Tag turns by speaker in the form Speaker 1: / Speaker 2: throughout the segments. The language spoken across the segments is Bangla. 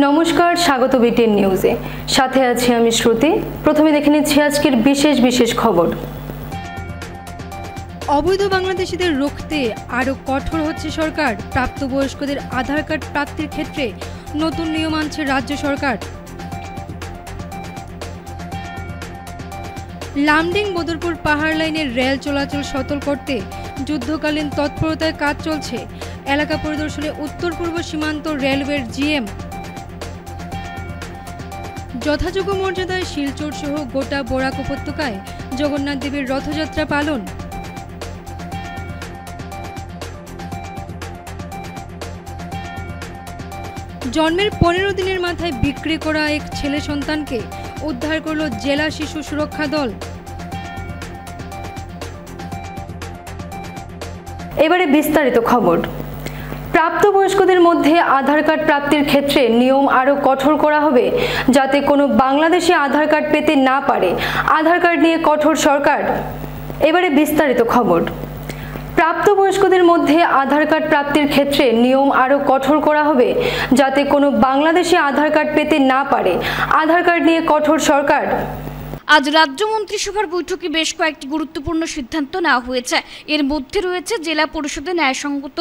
Speaker 1: नमस्कार स्वागत बीटीएन নিউজে সাথে আছি আমি শ্রুতি। প্রথমে দেখে নিচ্ছি আজকের বিশেষ খবর।
Speaker 2: অবৈধ বাংলাদেশিদের রুখতে আরো কঠোর হচ্ছে সরকার। প্রাপ্তবয়স্কদের আধার কার্ড প্রাপ্তির ক্ষেত্রে নতুন নিয়ম আনছে রাজ্য সরকার। লামডিং বদরপুর পাহাড় লাইনের রেল চলাচল সচল করতে যুদ্ধকালীন তৎপরতায় কাজ চলছে। এলাকা পরিদর্শনে উত্তর পূর্ব সীমান্ত রেলওয়ের জিএম। যথাযোগ্য মর্যাদায় শিলচর সহ গোটা বরাক উপত্যকায় জগন্নাথ দেবের রথযাত্রা পালন। জন্মের 15 দিনের মাথায় বিক্রি করা এক ছেলে সন্তানকে উদ্ধার করল জেলা শিশু সুরক্ষা দল।
Speaker 1: এবারে বিস্তারিত খবর। প্রাপ্তবয়স্কদের মধ্যে আধার কার্ড প্রাপ্তির ক্ষেত্রে নিয়ম আরো কঠোর করা হবে, যাতে কোনো বাংলাদেশি আধার কার্ড পেতে না পারে। আধার কার্ড নিয়ে কঠোর সরকার। এবারে বিস্তারিত খবর। প্রাপ্তবয়স্কদের মধ্যে আধার কার্ড প্রাপ্তির ক্ষেত্রে নিয়ম আরো কঠোর করা হবে, যাতে কোনো বাংলাদেশি আধার কার্ড পেতে না পারে। আধার কার্ড নিয়ে কঠোর সরকার।
Speaker 3: আজ রাজ্য মন্ত্রিসভার বৈঠকে বেশ কয়েকটি গুরুত্বপূর্ণ সিদ্ধান্ত নেওয়া হয়েছে। এর মধ্যে রয়েছে জেলা পরিষদে ন্যায়সঙ্গত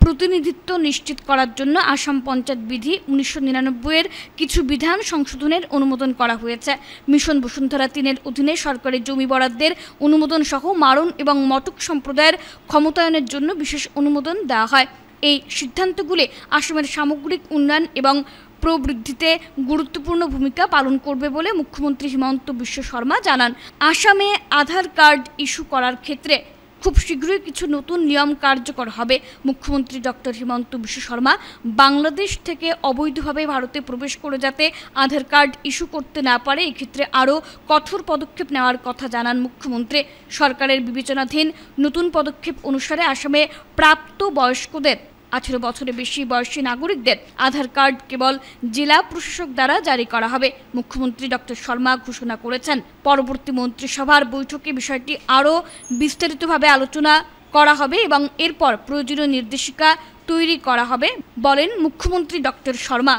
Speaker 3: প্রতিনিধিত্ব নিশ্চিত করার জন্য আসাম পঞ্চায়েত বিধি 1999-এর কিছু বিধান সংশোধনের অনুমোদন করা হয়েছে। মিশন বসুন্ধরা 3-এর অধীনে সরকারি জমি বরাদ্দের অনুমোদন সহ মারণ এবং মটক সম্প্রদায়ের ক্ষমতায়নের জন্য বিশেষ অনুমোদন দেওয়া হয়। এই সিদ্ধান্তগুলি আসামের সামগ্রিক উন্নয়ন এবং প্রবৃদ্ধিতে গুরুত্বপূর্ণ ভূমিকা পালন করবে বলে মুখ্যমন্ত্রী হিমন্ত বিশ্ব শর্মা জানান। আসামে আধার কার্ড ইস্যু করার ক্ষেত্রে খুব শীঘ্রই কিছু নতুন নিয়ম কার্যকর হবে। মুখ্যমন্ত্রী ডক্টর হিমন্ত বিশ্ব শর্মা বাংলাদেশ থেকে অবৈধভাবে ভারতে প্রবেশ করে যাতে আধার কার্ড ইস্যু করতে না পারে, এক্ষেত্রে আরও কঠোর পদক্ষেপ নেওয়ার কথা জানান মুখ্যমন্ত্রী। সরকারের বিবেচনাধীন নতুন পদক্ষেপ অনুসারে আসামে প্রাপ্ত বয়স্কদের 18 বছরের বেশি বয়সী নাগরিকদের আধার কার্ড কেবল জেলা প্রশাসক দ্বারা জারি করা হবে। মুখ্যমন্ত্রী ডক্টর শর্মা ঘোষণা করেছেন, পরবর্তী মন্ত্রিসভার বৈঠকে বিষয়টি আরও বিস্তারিতভাবে আলোচনা করা হবে এবং এরপর প্রয়োজনীয় নির্দেশিকা তৈরি করা হবে বলেন মুখ্যমন্ত্রী ডক্টর শর্মা।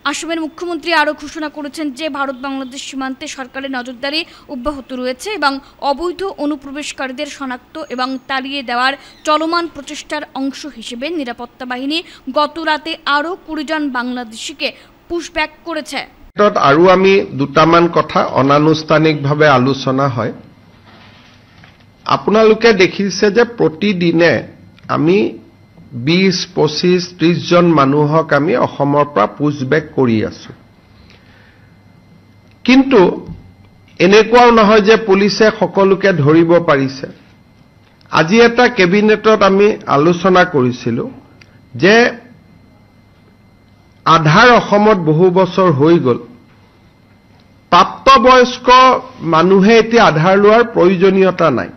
Speaker 3: আসামের মুখ্যমন্ত্রী আরও ঘোষণা করেছেন যে ভারত বাংলাদেশ সীমান্তে সরকারের নজরদারি অব্যাহত রয়েছে এবং অবৈধ অনুপ্রবেশকারীদের শনাক্ত এবং তাড়িয়ে দেওয়ার চলমান প্রচেষ্টার অংশ হিসেবে নিরাপত্তা বাহিনী গত রাতে আরও 20 জন বাংলাদেশিকে পুশব্যাক করেছে।
Speaker 4: আৰু আমি দুটামান কথা অনানুষ্ঠানিকভাৱে আলোচনা হয়। আপোনালোকে দেখিছে যে প্ৰতিদিনে আমি 20, 25, 30 জন মানুহক আমি অসমৰ পৰা পুশব্যাক কৰি আছো। কিন্তু এনেকুৱাও নহয় যে পুলিচে সকলোকে ধৰিব পাৰিছে। আজি এটা কেবিনেটত আমি আলোচনা কৰিছিলো যে আধাৰ অসমত বহু বছৰ হৈ গ'ল। প্ৰাপ্তবয়স্ক মানুহে এতিয়া আধাৰ লোৱাৰ প্ৰয়োজনীয়তা নাই,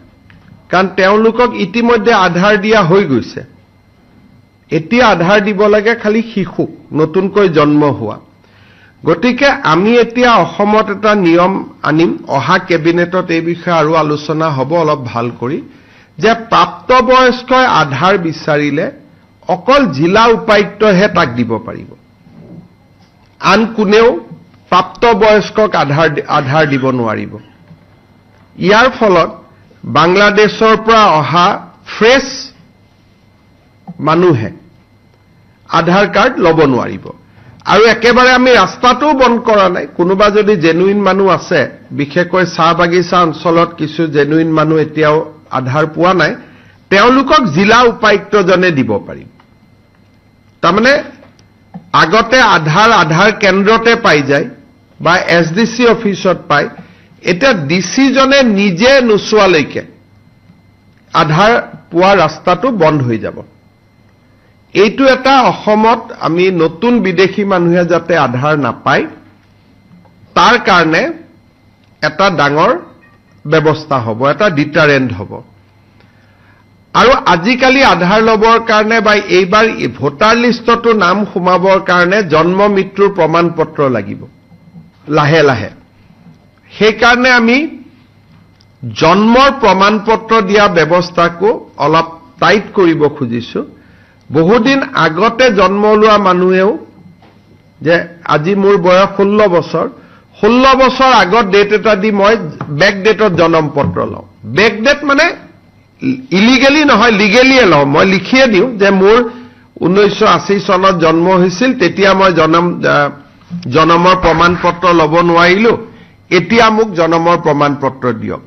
Speaker 4: কাৰণ তেওঁলোকক ইতিমধ্যে আধাৰ দিয়া হৈ গৈছে। এতিয়া আধাৰ দিব লাগে খালি শিশুক, নতুনকৈ জন্ম হোৱা। গতিকে আমি এতিয়া অসমত এটা নিয়ম আনিম, অহা কেবিনেটত এই বিষয়ে আৰু আলোচনা হ'ব অলপ ভাল কৰি, যে প্ৰাপ্তবয়স্কই আধাৰ বিচাৰিলে অকল জিলা উপায়ুক্তহে তাক দিব পাৰিব, আন কোনেও প্ৰাপ্তবয়স্কক আধাৰ দিব নোৱাৰিব। ইয়াৰ ফলত বাংলাদেশৰ পৰা অহা ফ্ৰেছ মানুহে আধাৰ কাৰ্ড ল'ব নোৱাৰিব। আৰু একেবাৰে আমি ৰাস্তাটোও বন্ধ কৰা নাই। কোনোবা যদি জেনুইন মানুহ আছে, বিশেষকৈ চাহ বাগিচা অঞ্চলত কিছু জেনুইন মানুহ এতিয়াও আধাৰ পোৱা নাই, তেওঁলোকক জিলা উপায়ুক্তজনে দিব পাৰিব। তাৰমানে আগতে আধাৰ কেন্দ্ৰতে পাই যায় বা SDC অফিচত পায়, এতিয়া ডিচিজনে নিজে নোচোৱালৈকে আধাৰ পোৱা ৰাস্তাটো বন্ধ হৈ যাব। এইটো এটা অসমত আমি নতুন বিদেশী মানুহে যাতে আধাৰ নাপায় তাৰ কাৰণে এটা ডাঙৰ ব্যৱস্থা হ'ব, এটা ডিটাৰেণ্ট হ'ব। আৰু আজিকালি আধাৰ ল'বৰ কাৰণে বা এইবাৰ ভোটাৰ লিষ্টতো নাম সোমাবৰ কাৰণে জন্ম মৃত্যুৰ প্ৰমাণ পত্ৰ লাগিব লাহে লাহে। সেইকাৰণে আমি জন্মৰ প্ৰমাণ পত্ৰ দিয়া ব্যৱস্থাকো অলপ টাইট কৰিব খুজিছো। বহুদিন আগতে জন্ম লোৱা মানুহেও যে আজি মোৰ বয়স 16 বছৰ 16 বছৰ আগত ডেট এটা দি মই বেক ডেটত জন্ম পত্ৰ লওঁ। বেক ডেট মানে ইলিগেলি নহয়, লিগেলিয়ে লওঁ। মই লিখিয়ে দিওঁ যে মোৰ 1980 চনত জন্ম হৈছিল, তেতিয়া মই জন্মৰ প্ৰমাণ পত্ৰ ল'ব নোৱাৰিলো, এতিয়া মোক জন্মৰ প্রমাণ পত্র দিয়ক।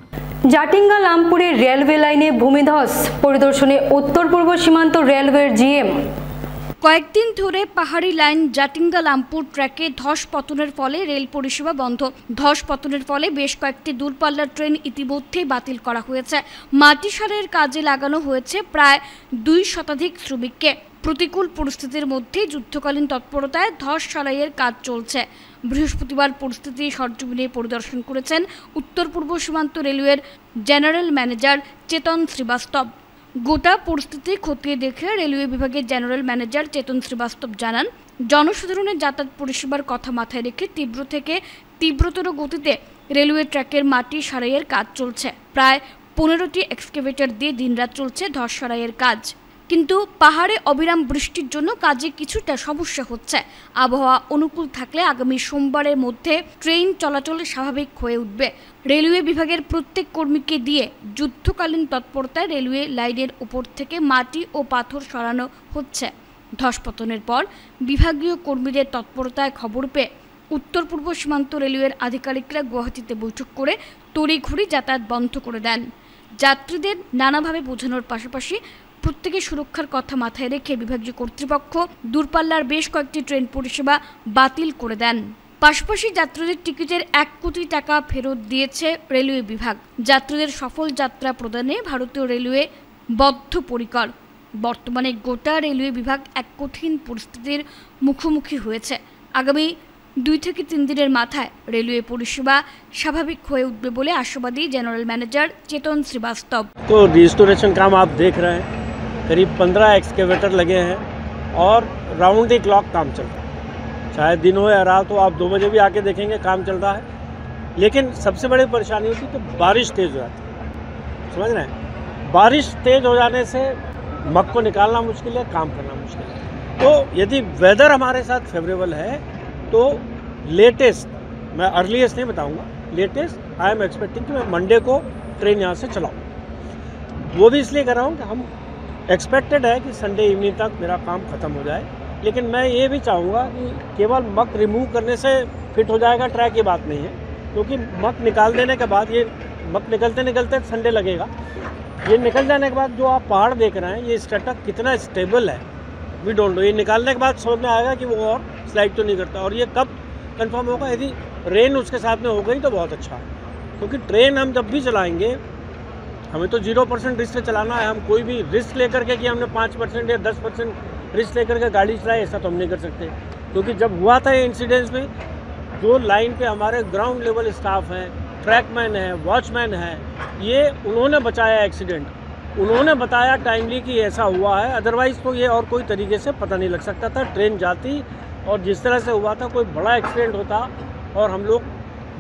Speaker 1: জাটিঙ্গা লামপুরের রেলওয়ে লাইনে ভূমিধস পরিদর্শনে উত্তর পূর্ব সীমান্ত রেলওয়ের জিএম।
Speaker 3: কয়েকদিন ধরে পাহাড়ি লাইন জাটিঙ্গা লামপুর ট্র্যাকে ধস পতনের ফলে রেল পরিষেবা বন্ধ। ধস পতনের ফলে বেশ কয়েকটি দূরপাল্লার ট্রেন ইতিমধ্যেই বাতিল করা হয়েছে। মাটি সারের কাজে লাগানো হয়েছে প্রায় 2 শতাধিক শ্রমিককে। প্রতিকূল পরিস্থিতির মধ্যে যুদ্ধকালীন তৎপরতায় ধস সারাইয়ের কাজ চলছে। বৃহস্পতিবার পরিস্থিতি সরজমিনে পরিদর্শন করেছেন উত্তর পূর্ব সীমান্ত রেলওয়ের জেনারেল ম্যানেজার চেতন শ্রীবাস্তব। গোটা পরিস্থিতি খতিয়ে দেখে রেলওয়ে বিভাগের জেনারেল ম্যানেজার চেতন শ্রীবাস্তব জানান, জনসাধারণের যাতায়াত পরিষেবার কথা মাথায় রেখে তীব্র থেকে তীব্রতর গতিতে রেলওয়ে ট্র্যাকের মাটি সারাইয়ের কাজ চলছে। প্রায় 15টি এক্সকেভেটর দিয়ে দিনরাত চলছে ধস সারাইয়ের কাজ। কিন্তু পাহাড়ে অবিরাম বৃষ্টির জন্য কাজে কিছুটা সমস্যা হচ্ছে। আবহাওয়া অনুকূল থাকলে আগামী সোমবারের মধ্যে ট্রেন চলাচল স্বাভাবিক হয়ে উঠবে। রেলওয়ে বিভাগের প্রত্যেক কর্মীকে দিয়ে যুদ্ধকালীন তৎপরতায় রেলওয়ে লাইনের উপর থেকে মাটি ও পাথর সরানো হচ্ছে। ধসপতনের পর বিভাগীয় কর্মীদের তৎপরতায় খবর পেয়ে উত্তর পূর্ব সীমান্ত রেলওয়ের আধিকারিকরা গুয়াহাটিতে বৈঠক করে তড়িঘড়ি যাতায়াত বন্ধ করে দেন। যাত্রীদের নানাভাবে বোঝানোর পাশাপাশি প্রত্যেকের সুরক্ষার কথা মাথায় রেখে বিভাগীয় কর্তৃপক্ষ দূরপাল্লার বেশ কয়েকটি ট্রেন পরিষেবা বাতিল করে দেন। পাশাপাশি যাত্রীদের টিকিটের 1 কোটি টাকা ফেরত দিয়েছে রেলওয়ে বিভাগ। যাত্রীদের সফল যাত্রা প্রদানে ভারতীয় রেলওয়ে বদ্ধপরিকর। বর্তমানে গোটা রেলওয়ে বিভাগ এক কঠিন পরিস্থিতির মুখোমুখি হয়েছে। আগামী 2 থেকে 3 দিনের মাথায় রেলওয়ে পরিষেবা স্বাভাবিক হয়ে উঠবে বলে আশাবাদী জেনারেল ম্যানেজার চেতন শ্রীবাস্তব।
Speaker 5: तो रिस्टोरेशन काम आप देख रहे हैं, करीब 15 एक्सकेवेटर लगे हैं और राउंड द क्लॉक काम चल रहा है। चाहे दिन हो या रात हो, आप 2 बजे भी आके देखेंगे काम चल रहा है। लेकिन सबसे बड़ी परेशानी होती है कि बारिश तेज़ हो जाती है, समझ रहे हैं। बारिश तेज़ हो जाने से मग को निकालना मुश्किल है, काम करना मुश्किल है। तो यदि वेदर हमारे साथ फेवरेबल है तो लेटेस्ट, मैं अर्लीस्ट नहीं बताऊंगा, लेटेस्ट आई एम एक्सपेक्टिंग कि मैं मंडे को ट्रेन यहाँ से चलाऊँ। वो भी इसलिए कर रहा हूँ कि हम एक्सपेक्टेड है कि संडे इवनिंग तक मेरा काम ख़त्म हो जाए। लेकिन मैं ये भी चाहूँगा कि केवल मक रिमूव करने से फिट हो जाएगा ट्रैक, ये बात नहीं है। क्योंकि मक निकाल देने के बाद, ये मक निकलते निकलते संडे लगेगा, ये निकल जाने के बाद जो आप पहाड़ देख रहे हैं, ये स्टेटक कितना स्टेबल है वी डोंट नो। ये निकालने के बाद समझ में आएगा कि वो और स्लाइड तो नहीं करता। और ये कब कंफर्म होगा? यदि रेन उसके साथ में हो गई तो बहुत अच्छा है। क्योंकि ट्रेन हम जब भी चलाएंगे, हमें तो 0% रिस्क से चलाना है। हम कोई भी रिस्क लेकर के कि हमने 5% या 10% रिस्क लेकर के गाड़ी चलाई, ऐसा तो हम नहीं कर सकते। क्योंकि जब हुआ था ये इंसिडेंट्स में, जो लाइन पे हमारे ग्राउंड लेवल स्टाफ हैं, ट्रैकमैन है, वॉचमैन है, ये उन्होंने बचाया एक्सीडेंट, उन्होंने बताया टाइमली कि ऐसा हुआ है। अदरवाइज़ तो ये और कोई तरीके से पता नहीं लग सकता था। ट्रेन जाती और जिस तरह से हुआ था, कोई बड़ा एक्सीडेंट होता और हम लोग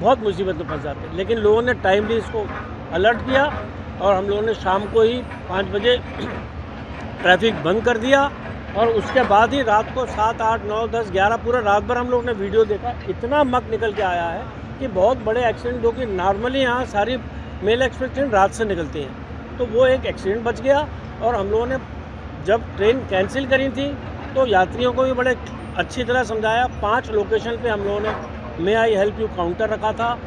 Speaker 5: बहुत मुसीबत में फंस जाते। लेकिन लोगों ने टाइमली इसको अलर्ट किया और हम लोगों ने शाम को ही 5 बजे ट्रैफिक बंद कर दिया। और उसके बाद ही रात को 7, 8, 9, 10, 11 पूरा रात भर हम लोग ने वीडियो देखा। इतना मक निकल के आया है कि बहुत बड़े एक्सीडेंट, जो कि नॉर्मली यहाँ सारी मेल एक्सप्रेस ट्रेन रात से निकलती हैं, तो वो एक एक्सीडेंट बच गया। और हम लोगों ने जब ट्रेन कैंसिल करी थी तो यात्रियों को भी बड़े अच्छी तरह समझाया। 5 लोकेशन पे हम लोगों ने मे आई हेल्प यू काउंटर रखा था।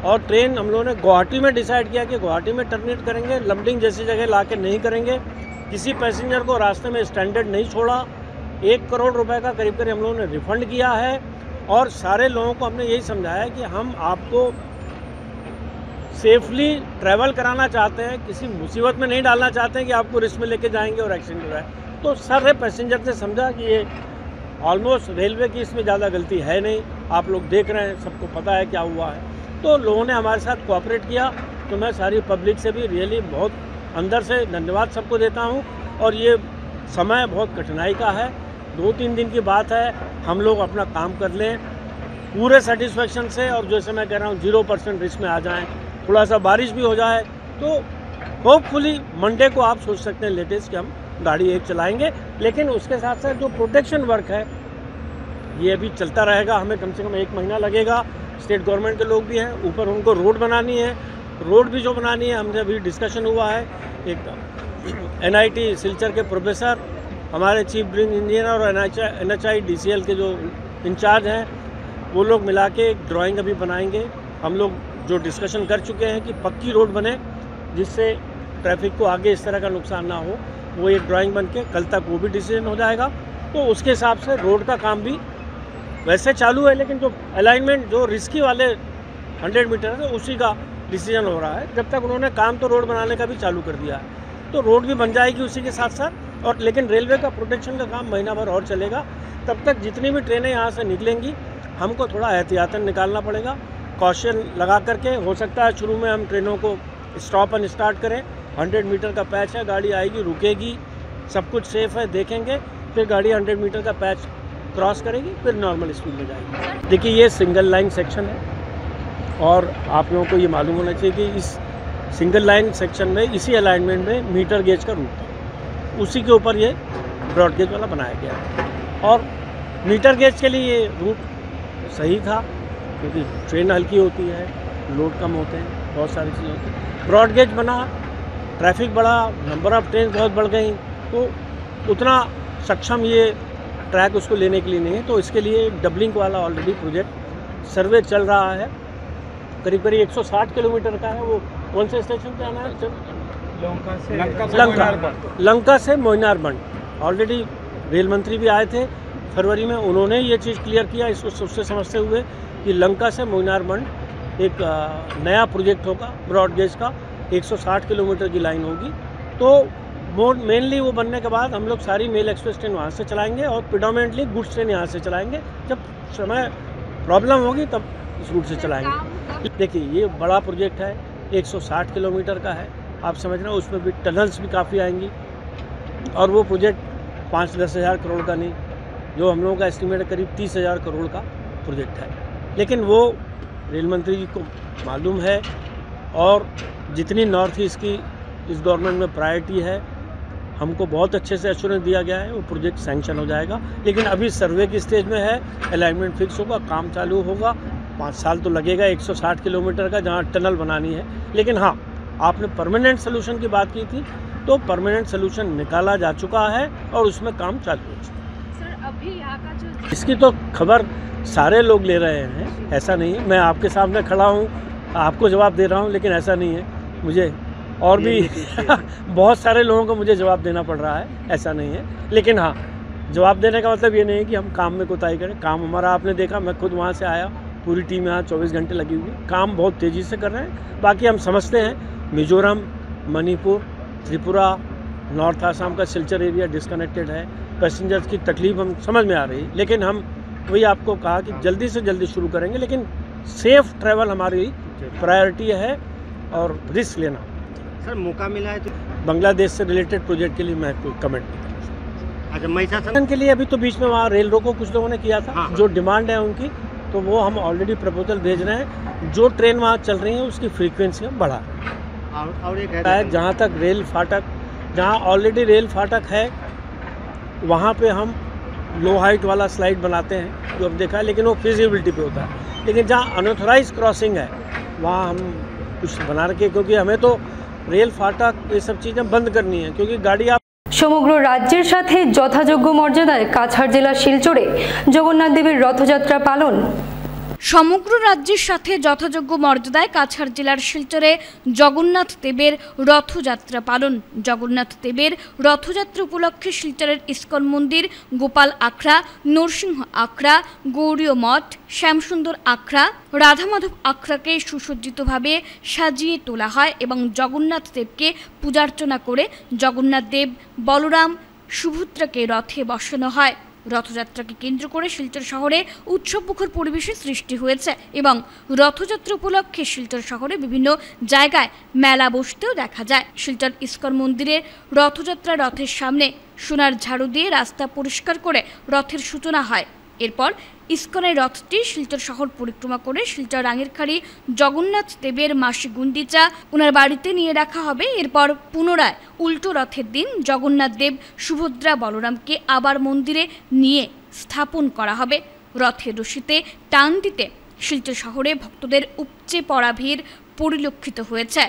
Speaker 5: और ट्रेन हम लोगों ने गुवाहाटी में डिसाइड किया कि गुवाहाटी में टर्मिनेट करेंगे, लमडिंग जैसी जगह ला के नहीं करेंगे। किसी पैसेंजर को रास्ते में स्टैंडर्ड नहीं छोड़ा। 1 करोड़ रुपए का करीब करीब हम लोगों ने रिफंड किया है। और सारे लोगों को हमने यही समझाया कि हम आपको सेफली ट्रैवल कराना चाहते हैं, किसी मुसीबत में नहीं डालना चाहते हैं कि आपको रिस्क में लेके जाएंगे और एक्सीडेंट हो रहा है। तो सारे पैसेंजर ने समझा कि ये ऑलमोस्ट रेलवे की इसमें ज़्यादा गलती है नहीं। आप लोग देख रहे हैं, सबको पता है क्या हुआ है। तो लोगों ने हमारे साथ कोऑपरेट किया। तो मैं सारी पब्लिक से भी रियली बहुत अंदर से धन्यवाद सबको देता हूँ। और ये समय बहुत कठिनाई का है, 2-3 दिन की बात है, हम लोग अपना काम कर लें पूरे सेटिस्फेक्शन से। और जैसे मैं कह रहा हूँ 0% रिस्क में आ जाएं, थोड़ा सा बारिश भी हो जाए तो होपफुली मंडे को आप सोच सकते हैं लेटेस्ट कि हम गाड़ी 1 चलाएंगे। लेकिन उसके साथ साथ जो प्रोटेक्शन वर्क है ये अभी चलता रहेगा, हमें कम से कम 1 महीना लगेगा। स्टेट गवर्नमेंट के लोग भी हैं, ऊपर उनको रोड बनानी है, रोड भी जो बनानी है हमसे अभी डिस्कशन हुआ है। एक NIT सिलचर के प्रोफेसर, हमारे चीफ ड्रिलिंग इंजीनियर और NHI DCL के जो इंचार्ज हैं वो लोग मिला के एक ड्राइंग अभी बनाएंगे। हम लोग जो डिस्कशन कर चुके हैं कि पक्की रोड बने जिससे ट्रैफिक को आगे इस तरह का नुकसान ना हो, वो एक ड्राइंग बन के कल तक वो भी डिसीजन हो जाएगा। तो उसके हिसाब से रोड का काम भी वैसे चालू है, लेकिन जो अलाइनमेंट जो रिस्की वाले 100 मीटर है उसी का डिसीजन हो रहा है। जब तक उन्होंने काम तो रोड बनाने का भी चालू कर दिया है, तो रोड भी बन जाएगी उसी के साथ साथ। और लेकिन रेलवे का प्रोटेक्शन का काम महीना भर और चलेगा। तब तक जितनी भी ट्रेनें यहाँ से निकलेंगी हमको थोड़ा एहतियातन निकालना पड़ेगा, कॉशन लगा करके। हो सकता है शुरू में हम ट्रेनों को स्टॉप एंड स्टार्ट करें, 100 मीटर का पैच है, गाड़ी आएगी रुकेगी, सब कुछ सेफ है, देखेंगे, फिर गाड़ी 100 मीटर का पैच क्रॉस करेगी, फिर नॉर्मल स्पीड में जाएगी। देखिए ये सिंगल लाइन सेक्शन है और आप लोगों को ये मालूम होना चाहिए कि इस सिंगल लाइन सेक्शन में इसी अलाइनमेंट में मीटर गेज का रूट है, उसी के ऊपर ये ब्रॉड गेज वाला बनाया गया है। और मीटर गेज के लिए ये रूट सही था क्योंकि ट्रेन हल्की होती है, लोड कम होते हैं, बहुत सारी चीज़ें होती हैं। ब्रॉड गेज बना, ट्रैफिक बढ़ा, नंबर ऑफ़ ट्रेन बहुत बढ़ गई, तो उतना सक्षम ये ट्रैक उसको लेने के लिए नहीं है। तो इसके लिए डबलिंग वाला ऑलरेडी प्रोजेक्ट सर्वे चल रहा है, करीब करीब 160 किलोमीटर का है। वो कौन से स्टेशन पे आना है? लंका से मोइनारबंड। ऑलरेडी रेल मंत्री भी आए थे फरवरी में, उन्होंने ये चीज़ क्लियर किया इसको उससे समझते हुए कि लंका से मोइनारबंड एक नया प्रोजेक्ट होगा ब्रॉड गेज का, 160 किलोमीटर की लाइन होगी। तो वो मेनली वो बनने के बाद हम लोग सारी मेल एक्सप्रेस ट्रेन वहाँ से चलाएंगे और प्रिडोमिनेटली गुड्स ट्रेन यहाँ से चलाएंगे। जब समय प्रॉब्लम होगी तब इस रूट से चलाएंगे। देखिए ये बड़ा प्रोजेक्ट है, 160 किलोमीटर का है, आप समझ रहे हो, उसमें भी टनल्स भी काफ़ी आएंगी। और वो प्रोजेक्ट 5-10 हज़ार करोड़ का नहीं, जो हम लोगों का एस्टिमेट करीब 30,000 करोड़ का प्रोजेक्ट है। लेकिन वो रेल मंत्री जी को मालूम है और जितनी नॉर्थ ईस्ट की इस गवर्नमेंट में प्रायोरिटी है, हमको बहुत अच्छे से एश्योरेंस दिया गया है, वो प्रोजेक्ट सैंक्शन हो जाएगा। लेकिन अभी सर्वे की स्टेज में है, अलाइनमेंट फिक्स होगा, काम चालू होगा, 5 साल तो लगेगा 160 किलोमीटर का जहाँ टनल बनानी है। लेकिन हाँ, आपने परमानेंट सोल्यूशन की बात की थी, तो परमानेंट सोल्यूशन निकाला जा चुका है और उसमें काम चालू है।
Speaker 2: सर अभी यहाँ का जो
Speaker 5: इसकी तो खबर सारे लोग ले रहे हैं, ऐसा नहीं है। मैं आपके सामने खड़ा हूँ, आपको जवाब दे रहा हूँ, लेकिन ऐसा नहीं है, मुझे और भी बहुत सारे लोगों को मुझे जवाब देना पड़ रहा है, ऐसा नहीं है। लेकिन हाँ, जवाब देने का मतलब ये नहीं है कि हम काम में कोताही करें। काम हमारा आपने देखा, मैं खुद वहाँ से आया, पूरी टीम यहाँ 24 घंटे लगी हुई, काम बहुत तेज़ी से कर रहे हैं। बाकी हम समझते हैं मिजोरम, मणिपुर, त्रिपुरा, नॉर्थ आसाम का सिलचर एरिया डिस्कनेक्टेड है, पैसेंजर्स की तकलीफ हम समझ में आ रही है। लेकिन हम वही आपको कहा कि जल्दी से जल्दी शुरू करेंगे, लेकिन सेफ ट्रैवल हमारी प्रायोरिटी है और रिस्क लेना।
Speaker 6: सर मौका मिला है तो
Speaker 5: बांग्लादेश से रिलेटेड प्रोजेक्ट के लिए मैं कोई कमेंट नहीं कर सकता।
Speaker 6: अच्छा महिषासुर
Speaker 5: के लिए अभी तो बीच में वहाँ रेल रोको कुछ लोगों ने किया था,
Speaker 6: हाँ।
Speaker 5: जो डिमांड है उनकी, तो वो हम ऑलरेडी प्रपोजल भेज रहे हैं। जो ट्रेन वहाँ चल रही है उसकी फ्रीक्वेंसी हम बढ़ा रहे हैं।
Speaker 6: और एक है
Speaker 5: जहाँ तक रेल फाटक, जहाँ ऑलरेडी रेल फाटक है वहाँ पे हम लो हाइट वाला स्लाइड बनाते हैं, जो अब देखा है, लेकिन वो फिजिबिलिटी पे होता है। लेकिन जहाँ अनऑथराइज क्रॉसिंग है वहाँ हम कुछ बना रखे, क्योंकि हमें तो रेल फाटक ये सब चीज़ें बंद करनी है, क्योंकि गाड़ी आप
Speaker 1: সমগ্র রাজ্যের সাথে যথাযোগ্য মর্যাদায় কাছাড় জেলার শিলচরে জগন্নাথ দেবের রথযাত্রা পালন।
Speaker 3: সমগ্র রাজ্যের সাথে যথাযোগ্য মর্যাদায় কাছাড় জেলার শিলচরে জগন্নাথ দেবের রথযাত্রা পালন। জগন্নাথ দেবের রথযাত্রা উপলক্ষে শিলচরের ইস্কন মন্দির, গোপাল আখড়া, নরসিংহ আখড়া, গৌরীয় মঠ, শ্যামসুন্দর আখড়া, রাধামাধব আখড়াকে সুসজ্জিতভাবে সাজিয়ে তোলা হয় এবং জগন্নাথ দেবকে পূজার্চনা করে জগন্নাথ দেব, বলরাম, সুভদ্রাকে রথে বসানো হয়। রথযাত্রাকে কেন্দ্র করে শিলচর শহরে উৎসবমুখর পরিবেশের সৃষ্টি হয়েছে এবং রথযাত্রা উপলক্ষে শিলচর শহরে বিভিন্ন জায়গায় মেলা বসতেও দেখা যায়। শিলচর ইস্কন মন্দিরে রথযাত্রা রথের সামনে সোনার ঝাড়ু দিয়ে রাস্তা পরিষ্কার করে রথের সূচনা হয়। এরপর ইস্কনের রথটি শিলচর শহর পরিক্রমা করে শিলচর রাঙেরখাড়ি জগন্নাথ দেবের মাসি গুন্ডিচা ওনার বাড়িতে নিয়ে রাখা হবে। এরপর পুনরায় উল্টো রথের দিন জগন্নাথ দেব, সুভদ্রা, বলরামকে আবার মন্দিরে নিয়ে স্থাপন করা হবে। রথের রশিতে টান দিতে শিলচর শহরে ভক্তদের উপচে পড়া ভিড় পরিলক্ষিত হয়েছে।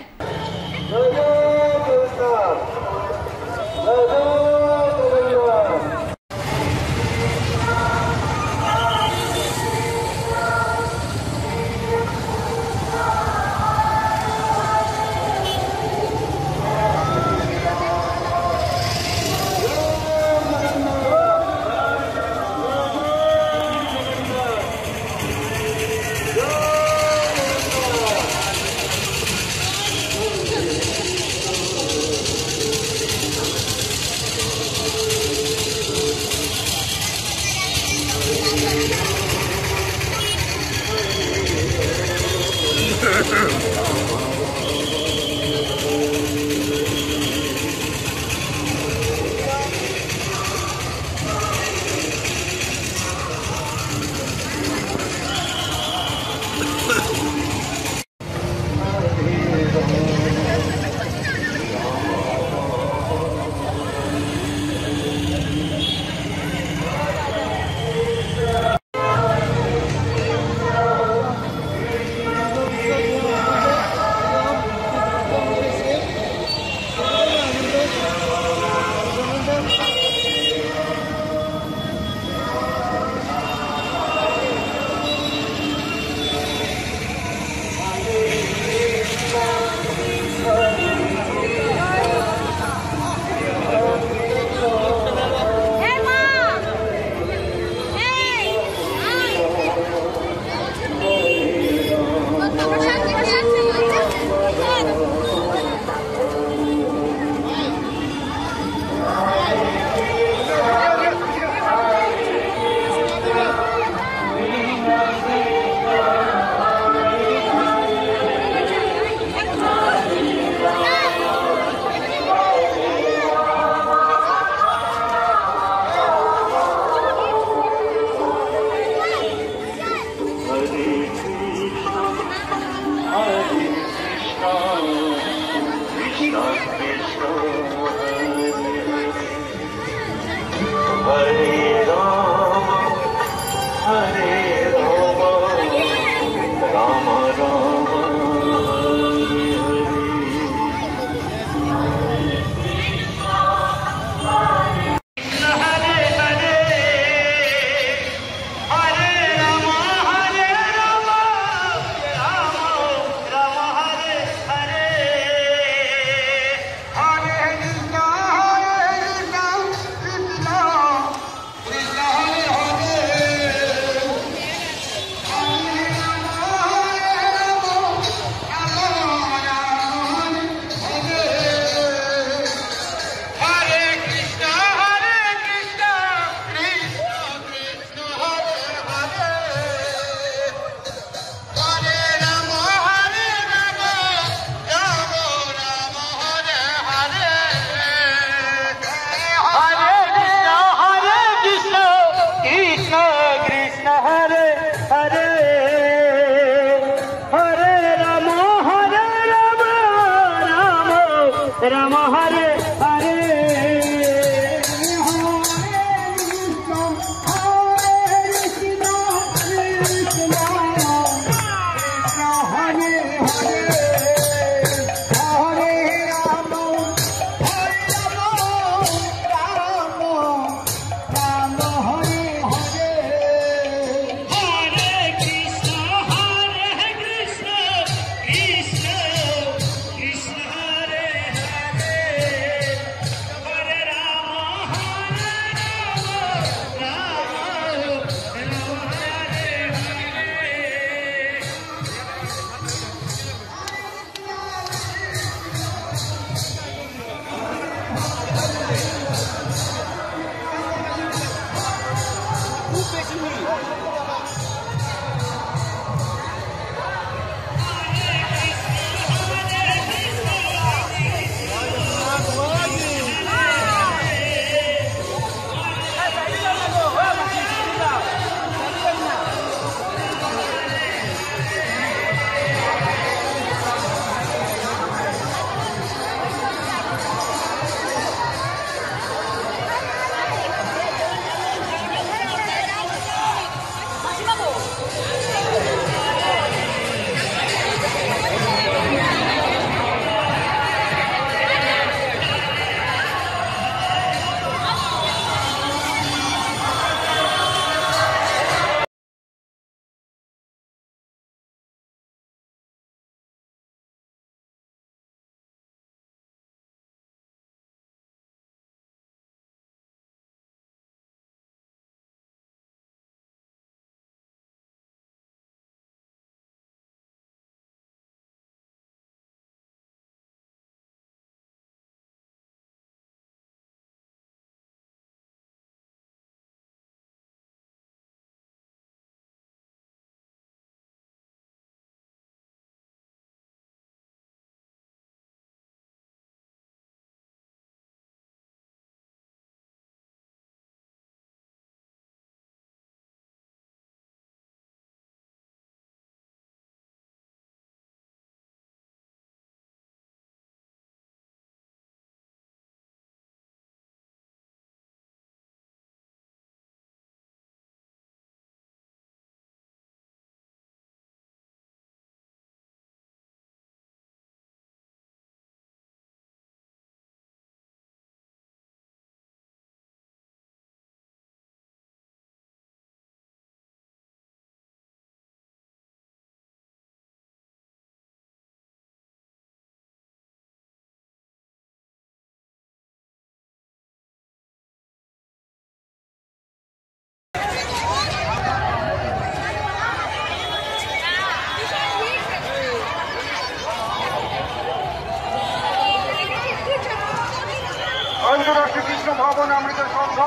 Speaker 7: শ্রীকৃষ্ণ ভবন অমৃত সংঘ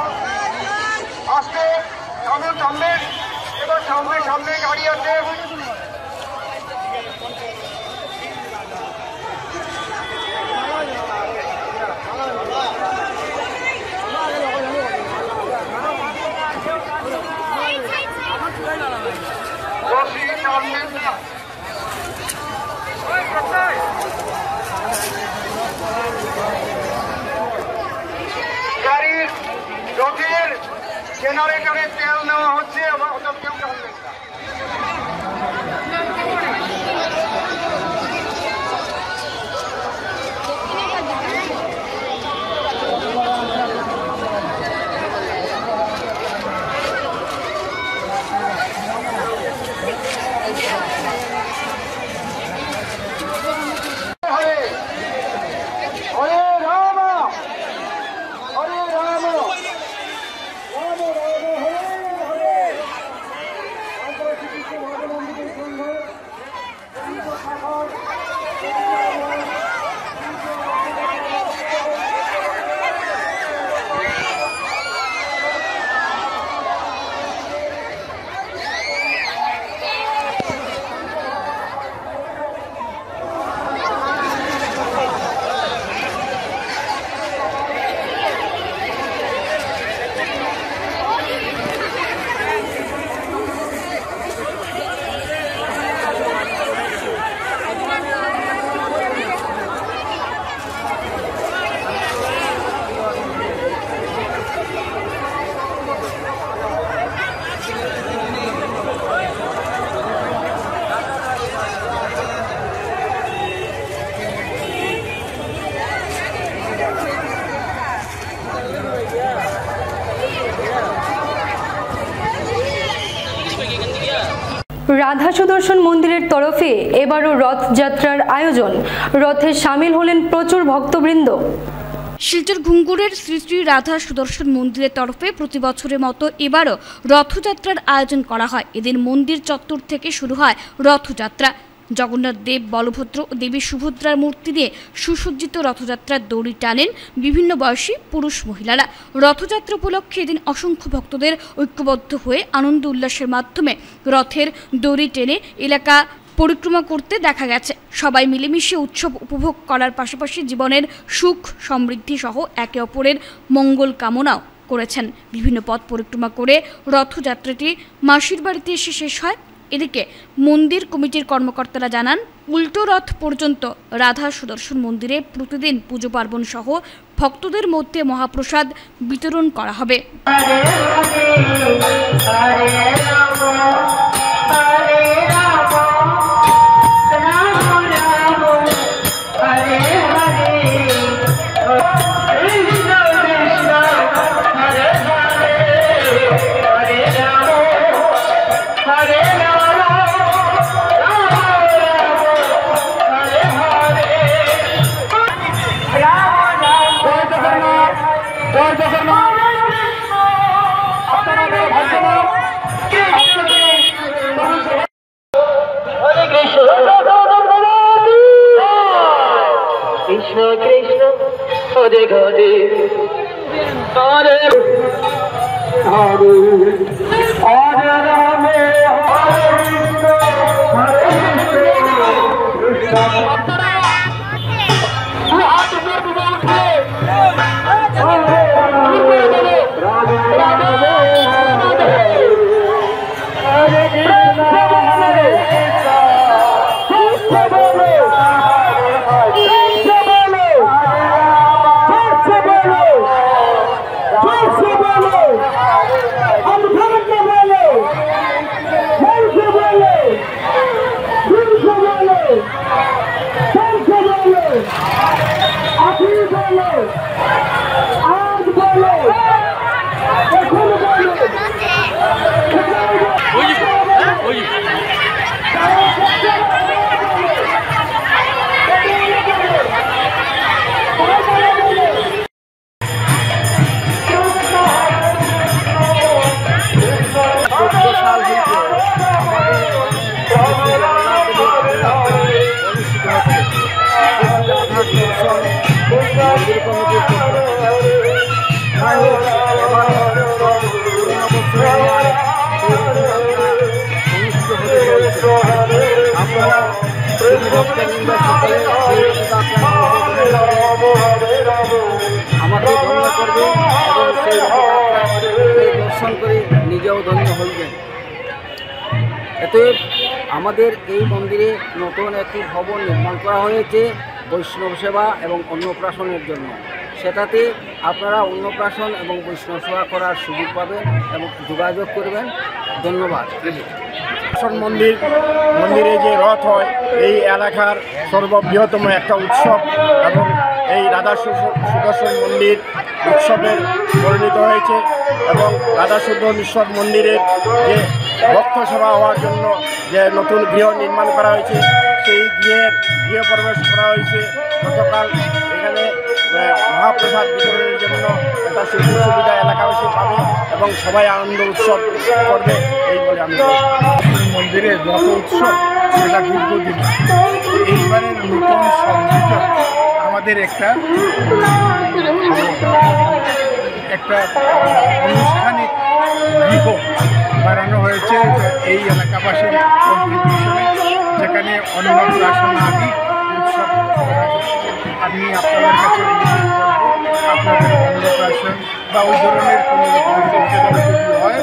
Speaker 7: আসতে সামনে এবার সামনে গাড়ি আছে। গাড়ির রথের জেনারেটরে তেল নেওয়া হচ্ছে, আবার কেউ টানবেন না।
Speaker 1: রাধা সুদর্শন মন্দিরের তরফে এবারও রথযাত্রার আয়োজন, রথে সামিল হলেন প্রচুর ভক্তবৃন্দ।
Speaker 3: শিলচর ঘুঙ্গুরের শ্রী শ্রী রাধা সুদর্শন মন্দিরের তরফে প্রতি বছরের মতো এবারও রথযাত্রার আয়োজন করা হয়। এদিন মন্দির চত্বর থেকে শুরু হয় রথযাত্রা। জগন্নাথ দেব, বলভদ্র ও দেবী সুভদ্রার মূর্তি দিয়ে সুসজ্জিত রথযাত্রার দড়ি টানেন বিভিন্ন বয়সী পুরুষ মহিলারা। রথযাত্রা উপলক্ষে এদিন অসংখ্য ভক্তদের ঐক্যবদ্ধ হয়ে আনন্দ উল্লাসের মাধ্যমে রথের দড়ি টেনে এলাকা পরিক্রমা করতে দেখা গেছে। সবাই মিলেমিশে উৎসব উপভোগ করার পাশাপাশি জীবনের সুখ সমৃদ্ধি সহ একে অপরের মঙ্গল কামনাও করেছেন। বিভিন্ন পথ পরিক্রমা করে রথযাত্রাটি মাসির বাড়িতে এসে শেষ হয়। এদিকে মন্দির কমিটির কর্মকর্তারা জানান, উল্টো রথ পর্যন্ত রাধা সুদর্শন মন্দিরে প্রতিদিন পুজো পার্বণ সহ ভক্তদের মধ্যে মহাপ্রসাদ বিতরণ করা হবে।
Speaker 8: কৃষ্ণ কৃষ্ণ হরে হরে হরে হরে হরে রামে হরে কৃষ্ণ হরে কৃষ্ণ।
Speaker 9: মুসলিম ভক্তবৃন্দ সকলে আমাকে ধন্য করবে এবং সেই রথযাত্রাকে দর্শন করে নিজেও ধন্য হইবেন। অতএব আমাদের এই মন্দিরে নতুন একটি ভবন নির্মাণ করা হয়েছে বৈষ্ণব সেবা এবং অন্নপ্রাশনের জন্য। সেটাতে আপনারা অন্নপ্রাশন এবং বৈষ্ণব সেবা করার সুযোগ পাবেন এবং যোগাযোগ করবেন। ধন্যবাদ।
Speaker 5: মন্দিরে যে রথ হয় এই এলাকার সর্ববৃহত্তম একটা উৎসব এবং এই রাধা সুদর্শন মন্দির উৎসবের পরিণত হয়েছে এবং রাধা সুদর্শন মন্দিরের যে ভক্ত সেবা হওয়ার জন্য যে নতুন গৃহ নির্মাণ করা হয়েছে সেই গৃহে প্রবেশ করা হয়েছে গতকাল। এখানে মহাপ্রসাদ বিতরণের জন্য একটা সুযোগ সুবিধা এলাকাবাসী পাবে এবং সবাই আনন্দ উৎসব করবে এই বলে আমি মন্দিরের রথ উৎসব সেটা দীর্ঘদিন। এইবারের নতুন সংযুক্ত আমাদের একটা আনুষ্ঠানিক গৃহ বানানো হয়েছে এই এলাকাবাসীর কন্ট্রিবিউশনে, যেখানে অন্নপ্রাশন আদি উৎসব আমি আপনাদের কাছে আপনাদের অন্নপ্রাশন বা ওই ধরনের কোনো যদি হয়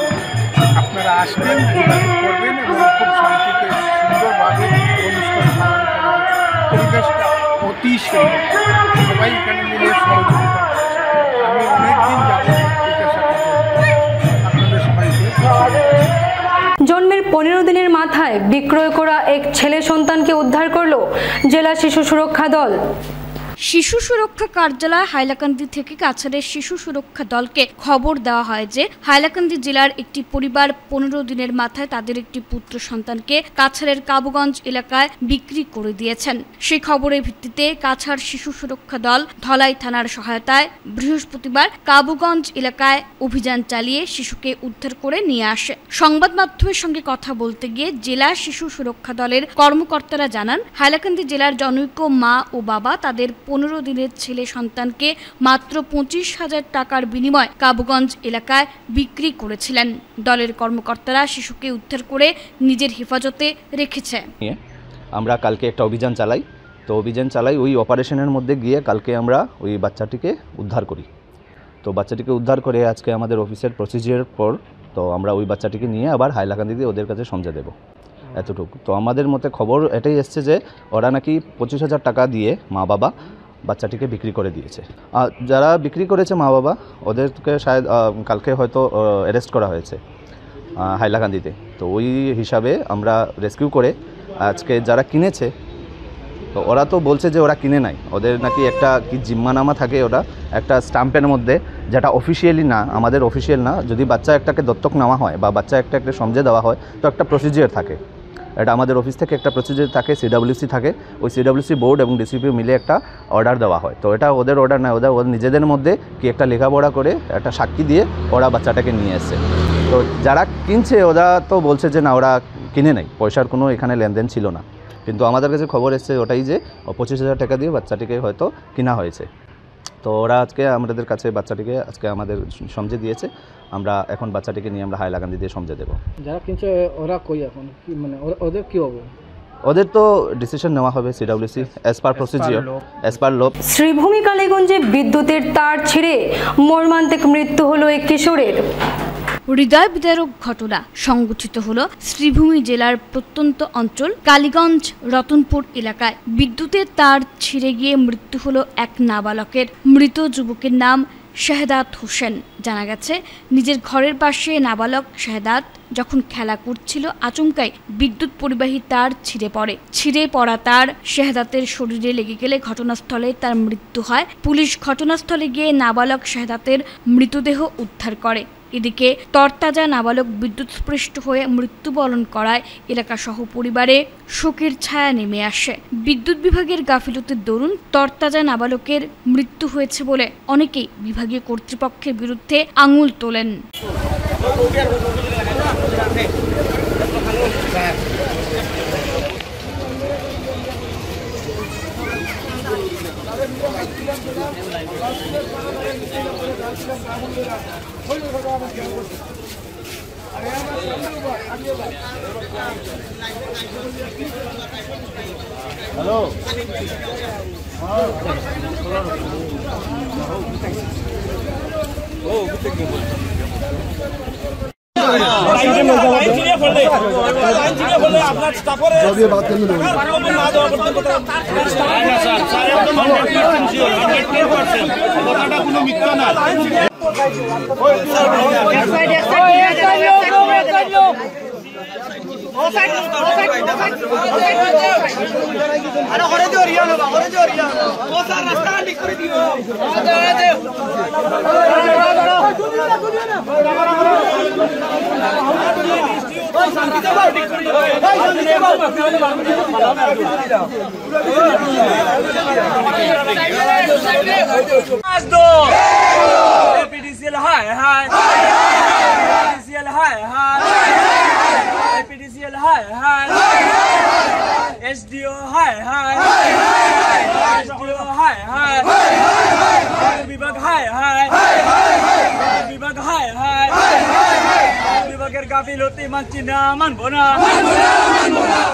Speaker 5: আপনারা আসবেন, যোগাযোগ করবেন এবং খুব শান্তিতে সুন্দরভাবে অনুষ্ঠান পালন করা হবে। পরিবেশটা অতি সুন্দর, সবাই এখানে মিলে সহযোগিতা করছে। আমি অনেকদিন যাব এটার সাথে আপনাদের সবাইকে।
Speaker 1: জন্মের 15 দিনের মাথায় বিক্রয় করা এক ছেলে সন্তানকে উদ্ধার করল জেলা শিশু সুরক্ষা দল।
Speaker 3: শিশু সুরক্ষা কার্যালয় হাইলাকান্দি থেকে কাছাড়ের শিশু সুরক্ষা দলকে খবর দেওয়া হয় যে হাইলাকান্দি জেলার একটি পরিবার 15 দিনের মাথায় তাদের একটি পুত্র সন্তানকে কাছাড়ের কাবুগঞ্জ এলাকায় বিক্রি করে দিয়েছেন। সেই খবরের ভিত্তিতে কাছাড় শিশু সুরক্ষা দল ধলাই থানার সহায়তায় বৃহস্পতিবার কাবুগঞ্জ এলাকায় অভিযান চালিয়ে শিশুকে উদ্ধার করে নিয়ে আসে। সংবাদ মাধ্যমের সঙ্গে কথা বলতে গিয়ে জেলা শিশু সুরক্ষা দলের কর্মকর্তারা জানান, হাইলাকান্দি জেলার জনৈক মা ও বাবা তাদের 15 দিনের ছেলে সন্তানকে মাত্র 25,000 টাকার বিনিময়ে কাবুগঞ্জ এলাকায় বিক্রি করেছিলেন। দলের কর্মকর্তারা শিশুকে উদ্ধার করে নিজের হেফাজতে রেখেছে।
Speaker 10: আমরা কালকে একটা অভিযান চালাই, তো অভিযান চালাই ওই অপারেশনের মধ্যে গিয়ে কালকে আমরা ওই বাচ্চাটিকে উদ্ধার করি। তো বাচ্চাটিকে উদ্ধার করে আজকে আমাদের অফিসের প্রসিজিওর পর তো আমরা ওই বাচ্চাটিকে নিয়ে আবার হাইলাকান্দিতে ওদের কাছে সমঝে দেব, এতটুকু। তো আমাদের মতে খবর এটাই এসছে যে ওরা নাকি 25,000 টাকা দিয়ে মা বাবা বাচ্চাটিকে বিক্রি করে দিয়েছে। যারা বিক্রি করেছে মা বাবা ওদেরকে শায়দ কালকে হয়তো অ্যারেস্ট করা হয়েছে হাইলাকান্দিতে। তো ওই হিসাবে আমরা রেস্কিউ করে আজকে যারা কিনেছে, তো ওরা তো বলছে যে ওরা কিনে নাই, ওদের নাকি একটা কি জিম্মানামা থাকে ওটা একটা স্ট্যাম্পের মধ্যে, যেটা অফিসিয়ালি না, আমাদের অফিসিয়াল না। যদি বাচ্চা একটাকে দত্তক নেওয়া হয় বা বাচ্চা একটা সমঝে দেওয়া হয় তো একটা প্রসিজিওর থাকে, এটা আমাদের অফিস থেকে একটা প্রসিজিওর থাকে, সিডব্লিউসি থাকে। ওই সিডব্লিউসি বোর্ড এবং ডিসিপি মিলে একটা অর্ডার দেওয়া হয়। তো এটা ওদের অর্ডার না, ওদের নিজেদের মধ্যে কি একটা লেখাপড়া করে একটা সাক্ষী দিয়ে ওরা বাচ্চাটাকে নিয়ে এসছে। তো যারা কিনছে ওরা তো বলছে যে না ওরা কিনে নেই, পয়সার কোনো এখানে লেনদেন ছিল না। কিন্তু আমাদের কাছে খবর এসছে ওটাই যে 25,000 টাকা দিয়ে বাচ্চাটিকে হয়তো কিনা হয়েছে। তো ওরা আজকে আমাদের কাছে বাচ্চাটিকে আজকে আমাদের সমঝে দিয়েছে। আমরা এখন বাচ্চাটিকে নিয়ে আমরা হাইলাকান্দি দিয়ে সমঝে দেবো।
Speaker 9: যারা কিনছে ওরা কই এখন, কি মানে ওদের কি হবে?
Speaker 10: ওদের তো ডিসিশন নেওয়া হবে CWC as per procedure, as per law.
Speaker 1: Sribhumi কালীগঞ্জে বিদ্যুতের তার ছিঁড়ে মর্মান্তিক মৃত্যু হলো এক কিশোরের।
Speaker 3: হৃদয় বিদারক ঘটনা সংঘটিত হলো শ্রীভূমি জেলার প্রত্যন্ত অঞ্চল কালীগঞ্জ রতনপুর এলাকায়। বিদ্যুতের তার ছিঁড়ে গিয়ে মৃত্যু হলো এক নাবালকের। মৃত যুবকের নাম শাহেদাত হোসেন। জানা গেছে, নিজের ঘরের পাশে নাবালক শাহেদাত যখন খেলা করছিল আচমকাই বিদ্যুৎ পরিবাহী তার ছিঁড়ে পড়া তার শাহেদাতের শরীরে লেগে গেলে ঘটনাস্থলে তার মৃত্যু হয়। পুলিশ ঘটনাস্থলে গিয়ে নাবালক শাহেদাতের মৃতদেহ উদ্ধার করে। এদিকে তরতাজা নাবালক বিদ্যুৎস্পৃষ্ট হয়ে মৃত্যুবরণ করায় এলাকাসহ পরিবারে শোকের ছায়া নেমে আসে। বিদ্যুৎ বিভাগের গাফিলতির দরুন তরতাজা নাবালকের মৃত্যু হয়েছে বলে অনেকেই বিভাগীয় কর্তৃপক্ষের বিরুদ্ধে আঙুল তোলেন।
Speaker 11: APDCL high, high. APDCL high, high. APDCL high, high. SDO high, high. SDO high, high. বিভাগ high, high. বিভাগ high, high. বিভাগের গাফিলতি মানছি না, মানবো না।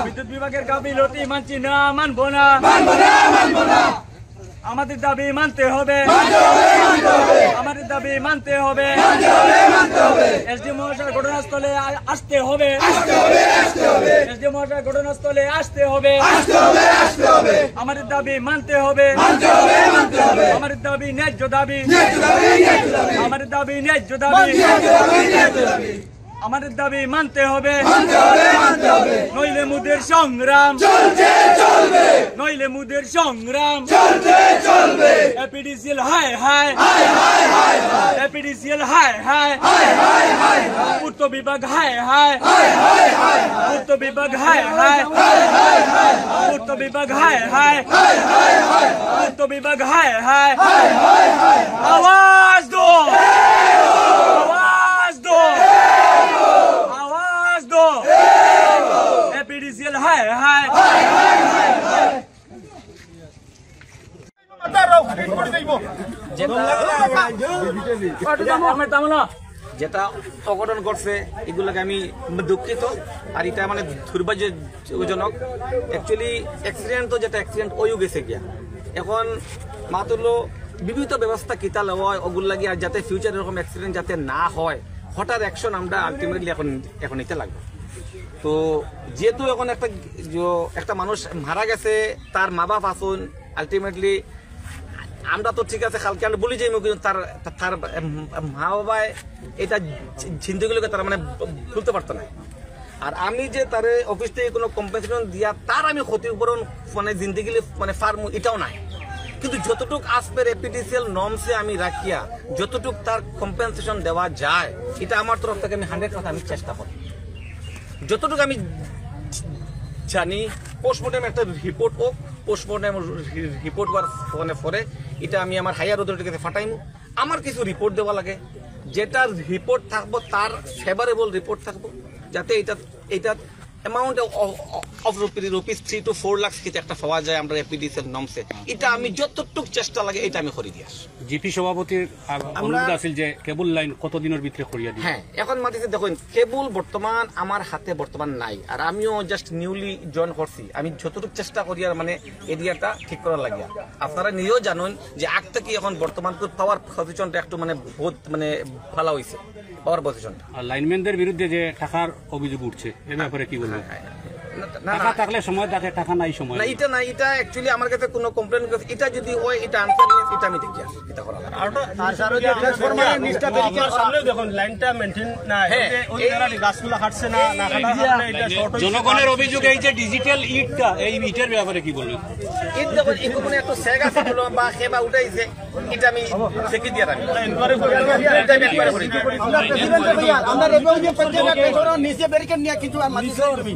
Speaker 11: বিদ্যুৎ বিভাগের গাফিলতি মানছি না, মানবো না। আমাদের দাবি মানতে হবে, আমাদের দাবি মানতে হবে। এসডি মহাশয় ঘটনাস্থলে আসতে হবে, এসডি মহাশয় ঘটনাস্থলে আসতে হবে। আমাদের দাবি মানতে হবে, আমাদের দাবি ন্যায্য দাবি, আমাদের দাবি ন্যায্য দাবি, আমাদের দাবি মানতে হবে। নইলে মুদের সংগ্রাম নইলে মুদের সংগ্রাম APDCL হায় হায়, APDCL হায় হায়, পূর্ত বিভাগ হায় হায়, পূর্ত বিভাগ হায় হায়, পূর্ত বিভাগ হায় হায়, পূর্ত বিভাগ হায় হায়। আওয়াজ দো, আওয়াজ দো, আওয়াজ দো। APDCL হায় হায়।
Speaker 12: যেটা অঘটন ঘটছে এগুলোকে আমি দুঃখিত, আর এটা মানে দুর্ভাগ্যজনক। অ্যাকচুয়ালি অ্যাক্সিডেন্ট তো যেটা অ্যাক্সিডেন্ট ওইও গেছে গিয়া, এখন মাত্র বিভিন্ন ব্যবস্থা কিতা লওয়া হয় ওগুলো লাগে, আর যাতে ফিউচার এরকম অ্যাক্সিডেন্ট যাতে না হয় হঠাৎ অ্যাকশন আমরা আলটিমেটলি এখন নিতে লাগবে। তো যেহেতু এখন একটা মানুষ মারা গেছে, তার মা বাপ আসুন, আলটিমেটলি আমরা তো ঠিক আছে কালকে আমরা বলি যে তার তার মা বাবায় এটা চিন্তাগুলোকে তারা মানে ভুলতে পারতো না। আর আমি যে তার অফিস থেকে কোনো কম্পেনসেশন দিয়া তার আমি ক্ষতিপূরণ মানে জিন্দিগি মানে ফার্ম এটাও নাই, কিন্তু যতটুক আসপের APDCL নর্মসে আমি রাখিয়া যতটুক তার কম্পেনসেশন দেওয়া যায় এটা আমার তরফ থেকে আমি 100% আমি চেষ্টা করি। যতটুকু আমি জানি পোস্টমর্টম একটা রিপোর্ট হোক, পোস্টমর্টম রিপোর্ট হওয়ার পরে এটা আমি আমার হায়ার অথরিটির কাছে ফাটাইমু। আমার কিছু রিপোর্ট দেওয়া লাগে, যেটা রিপোর্ট থাকবো তার ফেভারেবল রিপোর্ট থাকবো, যাতে এটা amount of rupees 3 to 4 lakh কিছু একটা পাওয়া যায় আমরা APDCL নর্মসে। এটা আমি যতটুক চেষ্টা লাগে এটা আমি করে দিয়ে আসি।
Speaker 13: জিপি সভাপতির অনুরোধ আছে যে কেবল লাইন কতদিনের ভিতরে করিয়া দিই।
Speaker 12: হ্যাঁ, এখন মাটিতে দেখুন কেবল বর্তমান আমার হাতে বর্তমান নাই, আর আমিও জাস্ট নিউলি জয়েন করছি। আমি যতটুকু চেষ্টা করি আর মানে এরিয়াটা ঠিক করার লাগিয়া। আপনারা নিজেও জানেন যে আগ থেকে এখন বর্তমান পাওয়ার পজিশনটা একটু মানে বহুত মানে ভালো হয়েছে পাওয়ার পজিশনটা।
Speaker 13: আর লাইনম্যানদের বিরুদ্ধে যে টাকার অভিযোগ উঠছে এ ব্যাপারে কি বলবেন? টাকা থাকলে সময় থাকে, টাকা নাই সময়
Speaker 12: না। এটা না, এটা অ্যাকচুয়ালি আমার কাছে কোনো কমপ্লেন এটা যদি হয় এটা আনফেয়ারনেস, এটা আমি দেখি এটা করা লাগে।
Speaker 5: আর স্যার ওই যে ট্রান্সফরমারের নিচটা বেরিকের সামনেও দেখুন লাইনটা মেইনটেইন না, ওই জায়গায় গাছগুলো কাটছে না, না কাটা কারণে এটা শর্ট হচ্ছে।
Speaker 13: জনগণের অভিযোগ এই যে ডিজিটাল ইটটা, এই ইটের ব্যাপারে কি বলবেন?
Speaker 12: ইট দেখুন একটু মানে একটু সেগ আছে বলো বা খেবা উঠাইছে, এটা আমি দেখি দিয়ে রাখি, ইনকোয়ারি করে এটা আমি ইনকোয়ারি করি।
Speaker 9: আমরা প্রেসিডেন্ট ভাইয়া আমরা রেভিনিউ করতে না কেন নিচে ব্যারিকেড নিয়ে কিছু আর মাটি করবি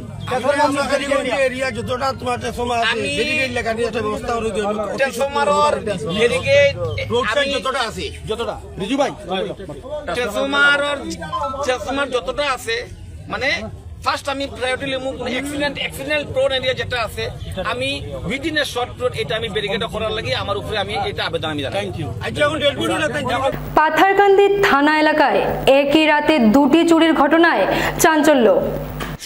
Speaker 9: আমরা ব্যারিকেড এরিয়া যতটা তোমার সময় আছে ব্যারিকেড লাগা দিয়ে ব্যবস্থা করে দিও।
Speaker 12: ট্রান্সফরমার ব্যারিকেড
Speaker 9: রোড সাইড যতটা আছে, যতটা রিজু ভাই
Speaker 12: ট্রান্সফরমার যতটা আছে মানে ফার্স্ট আমি প্রায়োরিটি লিমু অ্যাক্সিডেন্ট প্রোন এরিয়া যেটা আছে আমি উইদিন এ শর্ট রোড এটা আমি ব্যারিকেড করার লাগি আমার উপরে আমি এটা আবেদন আমি জানাই। Thank you.
Speaker 1: পাথারকান্দি থানা এলাকায় একই রাতে 2টি চুরির ঘটনায় চাঞ্চল্য।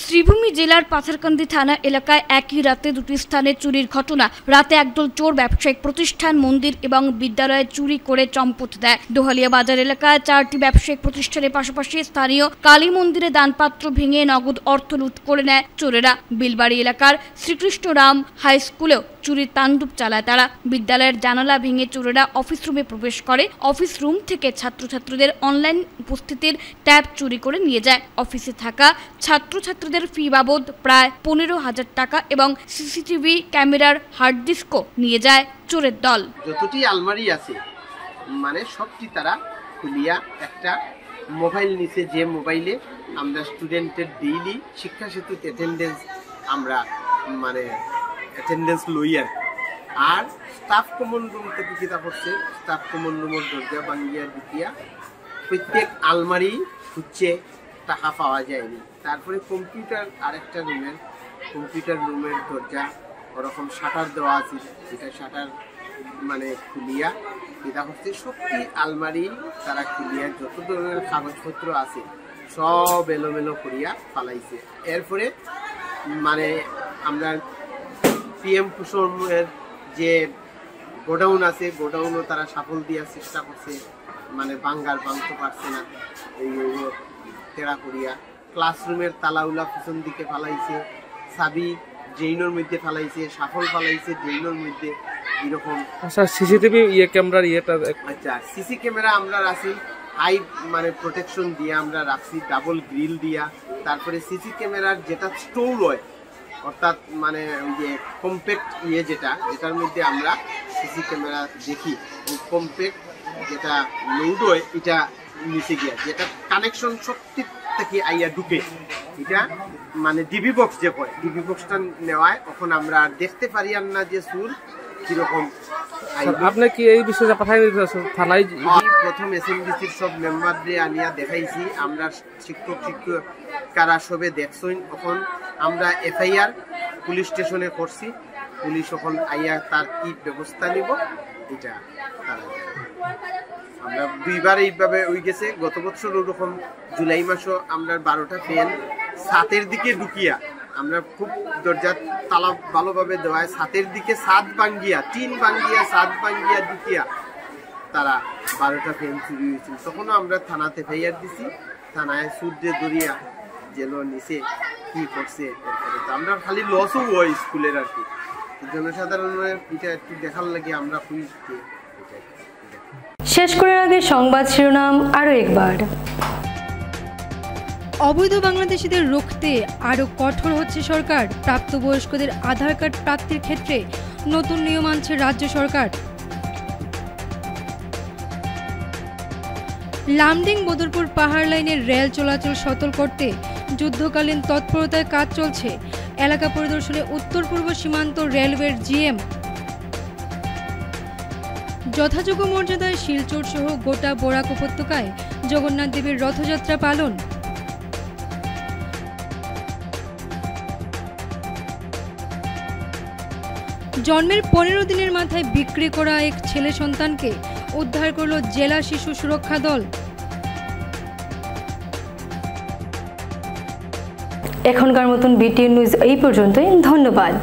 Speaker 3: শ্রীভূমি জেলার পাথারকান্দি থানা এলাকায় একই রাতে 2টি স্থানে চুরির ঘটনা। রাতে একদল চোর ব্যবসায়িক প্রতিষ্ঠান, মন্দির এবং বিদ্যালয়ে চুরি করে চম্পট দেয়। দোহালিয়া বাজার এলাকায় 4টি ব্যবসায়িক প্রতিষ্ঠানের পাশাপাশি স্থানীয় কালী মন্দিরে দানপাত্র ভেঙে নগদ অর্থ লুট করে নেয় চোরেরা। বিলবাড়ি এলাকার শ্রীকৃষ্ণরাম হাই স্কুলেও চুরির তাণ্ডব চালায় তারা। বিদ্যালয়ের জানালা ভেঙে চোরেরা অফিস রুমে প্রবেশ করে। অফিস রুম থেকে ছাত্রছাত্রীদের অনলাইন উপস্থিতির ট্যাব চুরি করে নিয়ে যায়। অফিসে থাকা ছাত্রছাত্রীদের ফি বাবদ প্রায় 15,000 টাকা এবং সিসিটিভি ক্যামেরার হার্ড ডিস্কও নিয়ে যায় চোরের দল।
Speaker 14: যতটি আলমারি আছে মানে সবটি তারা খুলিয়া একটা মোবাইল নিচে, যে মোবাইলে আমরা স্টুডেন্টের ডেইলি শিক্ষা সেতু অ্যাটেন্ডেন্স আমরা মানে অ্যাটেন্ডেন্স লই আর স্টাফ কমন রুম থেকে কিতা করছে, স্টাফ কমন রুমের দরজা ভাঙিয়া ঢুকিয়া প্রত্যেক আলমারি খুঁজছে, টাকা পাওয়া যায়নি। তারপরে কম্পিউটার আরেকটা কম্পিউটার রুমের দরজা ওরকম শাটার দেওয়া আছে, এটা শাটার মানে খুলিয়া এটা হচ্ছে সবটি আলমারি তারা খুলিয়া যত ধরনের কাগজপত্র আছে সব এলোমেলো করিয়া ফালাইছে। এরপরে মানে আমরা পিএম কুসুমের যে গোডাউন আছে গোডাউনও তারা সাফল দেওয়ার চেষ্টা করছে, মানে ভাঙতে পারছে না। এই তেড়া করিয়া ক্লাসরুমের তালাউলা পিছন দিকে ফালাইছে, চাবি ড্রেইনের মধ্যে ফালাইছে, সাফল ফালাইছে ড্রেইনের মধ্যে এরকম।
Speaker 15: আচ্ছা সিসিটিভি ক্যামেরার
Speaker 14: আচ্ছা সিসি ক্যামেরা আমরা রাখছি হাই মানে প্রোটেকশন দিয়ে আমরা রাখছি, ডাবল গ্রিল দিয়া। তারপরে সিসি ক্যামেরার যেটা স্টোর হয় অর্থাৎ মানে ওই যে কম্প্যাক্ট যেটার মধ্যে আমরা সিসি ক্যামেরা দেখি, ওই কম্প্যাক্ট যেটা লোড হয় এটা নিচে গিয়া যেটা কানেকশন শক্তি থেকে আইয়া ঢুকে এটা মানে ডিবি বক্স যে কয়, ডিবি বক্সটা নেওয়ায় তখন আমরা দেখতে পারি আর না যে সুর কিরকম।
Speaker 15: আপনি কি এই বিষয়ে পাঠাই থানায়?
Speaker 14: প্রথম এসএমডিসির সব মেম্বারদের আনিয়া দেখাইছি, আমরা শিক্ষকারা সবে দেখছই। তখন আমরা এফআইআর পুলিশ স্টেশনে করছি, পুলিশ এখন আইয়া তার কি ব্যবস্থা নিব এটা তারা আমরা 2বার এইভাবে হয়ে গেছে। গত বছর ওরকম জুলাই মাসও আমরা 12টা ফ্যান ছাদের দিকে ঢুকিয়া আমরা খুব দরজা তালা ভালোভাবে দেওয়ায় ছাদের দিকে ছাদ ভাঙ্গিয়া টিন ভাঙ্গিয়া ছাদ ভাঙ্গিয়া ঢুকিয়া তারা 12টা ফ্যান চুরি হয়েছিল। তখনও আমরা থানাতে এফআইআর দিছি, থানায় সূর্যে দরিয়া জেল নিচে কি করছে। আমরা খালি লসও হয় স্কুলের আর কি, জনসাধারণের এটা একটু দেখার লাগে আমরা খুবই।
Speaker 1: শেষ করার আগে সংবাদ শিরোনাম আরও একবার।
Speaker 2: অবৈধ বাংলাদেশিদের রুখতে আরও কঠোর হচ্ছে সরকার। প্রাপ্তবয়স্কদের আধার কার্ড প্রাপ্তির ক্ষেত্রে নতুন নিয়ম আনছে রাজ্য সরকার। লামডিং বদরপুর পাহাড় লাইনের রেল চলাচল সচল করতে যুদ্ধকালীন তৎপরতায় কাজ চলছে। এলাকা পরিদর্শনে উত্তর পূর্ব সীমান্ত রেলওয়ের জিএম। যথাযোগ্য মর্যাদায় শিলচর সহ গোটা বরাক উপত্যকায় জগন্নাথ দেবের রথযাত্রা পালন। জন্মের 15 দিনের মাথায় বিক্রি করা এক ছেলে সন্তানকে উদ্ধার করল জেলা শিশু সুরক্ষা দল।
Speaker 1: এখনকার মতন বিটিএন নিউজ এই পর্যন্তই। ধন্যবাদ।